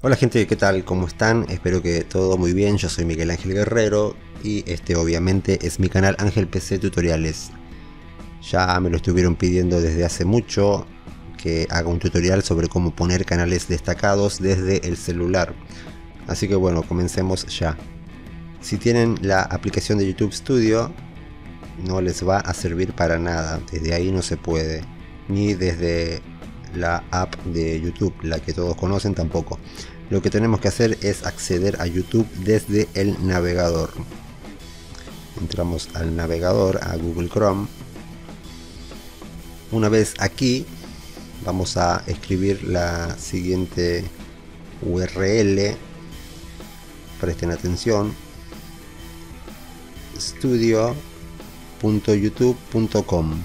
Hola gente, ¿qué tal? ¿Cómo están? Espero que todo muy bien. Yo soy Miguel Ángel Guerrero y este obviamente es mi canal Ángel PC Tutoriales. Ya me lo estuvieron pidiendo desde hace mucho que haga un tutorial sobre cómo poner canales destacados desde el celular. Así que bueno, comencemos ya. Si tienen la aplicación de YouTube Studio, no les va a servir para nada. Desde ahí no se puede. Ni desde la app de YouTube, la que todos conocen, tampoco. Lo que tenemos que hacer es acceder a YouTube desde el navegador. Entramos al navegador, a Google Chrome. Una vez aquí, vamos a escribir la siguiente URL. Presten atención: studio.youtube.com.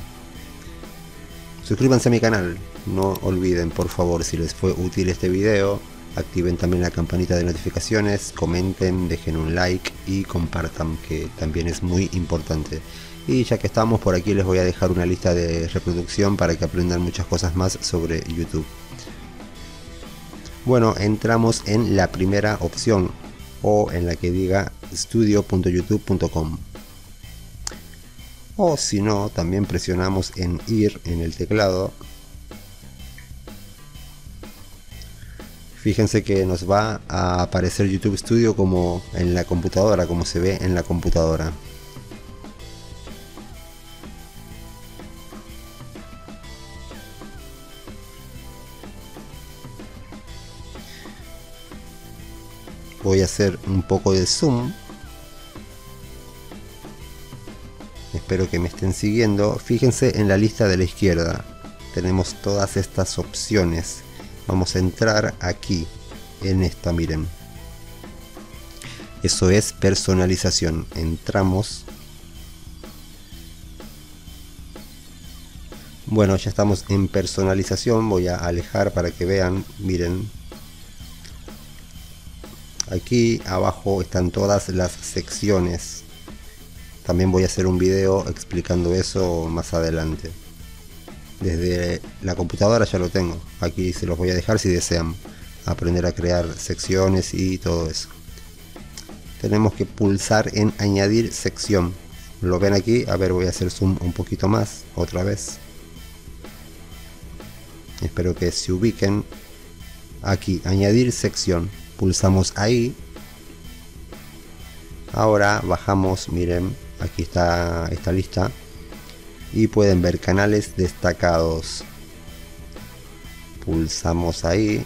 Suscríbanse a mi canal, no olviden por favor, si les fue útil este video, activen también la campanita de notificaciones, comenten, dejen un like y compartan, que también es muy importante. Y ya que estamos por aquí, les voy a dejar una lista de reproducción para que aprendan muchas cosas más sobre YouTube. Bueno, entramos en la primera opción, o en la que diga studio.youtube.com. O si no, también presionamos en ir en el teclado. Fíjense que nos va a aparecer YouTube Studio como en la computadora, como se ve en la computadora. Voy a hacer un poco de zoom. Espero que me estén siguiendo. Fíjense en la lista de la izquierda. Tenemos todas estas opciones. Vamos a entrar aquí, en esta, miren. Eso es personalización. Entramos. Bueno, ya estamos en personalización. Voy a alejar para que vean. Miren. Aquí abajo están todas las secciones. También voy a hacer un video explicando eso más adelante. Desde la computadora ya lo tengo. Aquí se los voy a dejar si desean aprender a crear secciones y todo eso. Tenemos que pulsar en añadir sección. Lo ven aquí. A ver, voy a hacer zoom un poquito más otra vez. Espero que se ubiquen. Aquí, añadir sección. Pulsamos ahí. Ahora bajamos, miren, aquí está esta lista. Y pueden ver canales destacados. Pulsamos ahí.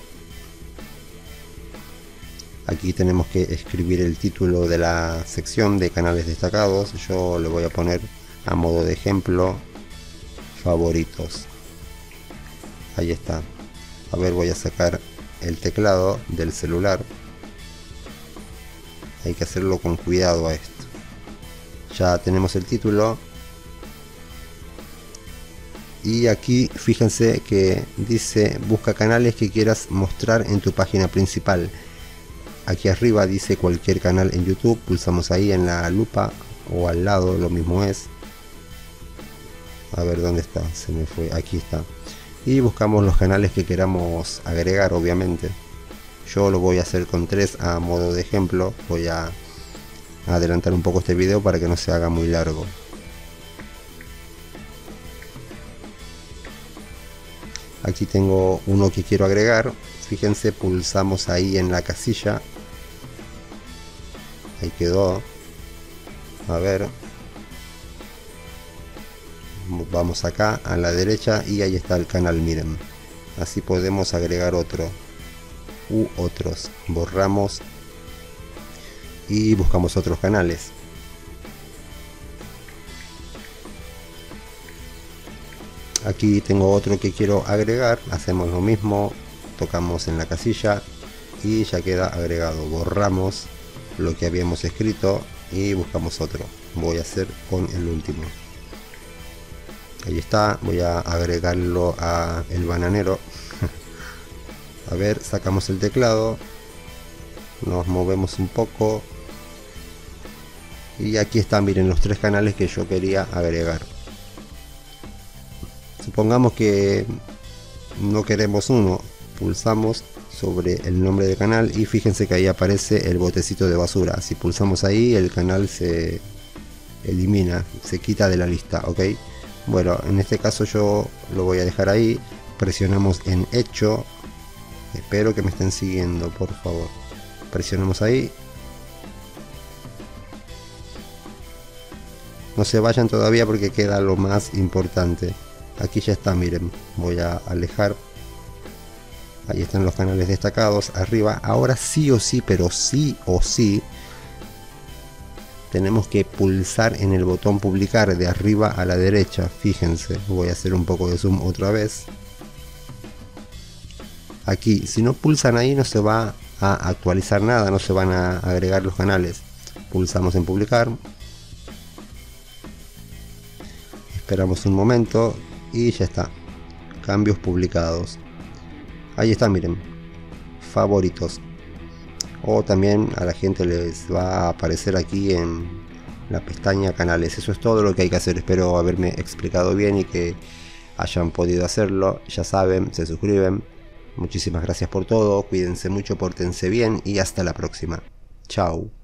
Aquí tenemos que escribir el título de la sección de canales destacados. Yo le voy a poner a modo de ejemplo favoritos. Ahí está. A ver, voy a sacar el teclado del celular. Hay que hacerlo con cuidado a esto. Ya tenemos el título. Y aquí fíjense que dice busca canales que quieras mostrar en tu página principal. Aquí arriba dice cualquier canal en YouTube. Pulsamos ahí en la lupa, o al lado, lo mismo es. A ver dónde está, se me fue, aquí está. Y buscamos los canales que queramos agregar, obviamente. Yo lo voy a hacer con 3 a modo de ejemplo. Voy a adelantar un poco este video para que no se haga muy largo. Aquí tengo uno que quiero agregar. Fíjense, pulsamos ahí en la casilla. Ahí quedó. A ver. Vamos acá a la derecha y ahí está el canal, miren. Así podemos agregar otro u otros. Borramos y buscamos otros canales. Aquí tengo otro que quiero agregar. Hacemos lo mismo, tocamos en la casilla y ya queda agregado. Borramos lo que habíamos escrito y buscamos otro. Voy a hacer con el último. Ahí está, voy a agregarlo a el bananero. A ver, sacamos el teclado, nos movemos un poco y aquí están, miren, los 3 canales que yo quería agregar. Supongamos que no queremos uno, pulsamos sobre el nombre del canal y fíjense que ahí aparece el botecito de basura. Si pulsamos ahí, el canal se elimina, se quita de la lista, ok. Bueno, en este caso yo lo voy a dejar ahí. Presionamos en hecho. Espero que me estén siguiendo, por favor. Presionamos ahí. No se vayan todavía porque queda lo más importante. Aquí ya está, miren. Voy a alejar. Ahí están los canales destacados arriba. Ahora sí o sí, pero sí o sí, tenemos que pulsar en el botón publicar de arriba a la derecha. Fíjense, voy a hacer un poco de zoom otra vez. Aquí, si no pulsan ahí, no se va a actualizar nada, no se van a agregar los canales. Pulsamos en publicar. Esperamos un momento y ya está. Cambios publicados. Ahí está, miren. Favoritos. O también a la gente les va a aparecer aquí en la pestaña canales. Eso es todo lo que hay que hacer. Espero haberme explicado bien y que hayan podido hacerlo. Ya saben, se suscriben. Muchísimas gracias por todo. Cuídense mucho, pórtense bien y hasta la próxima. Chao.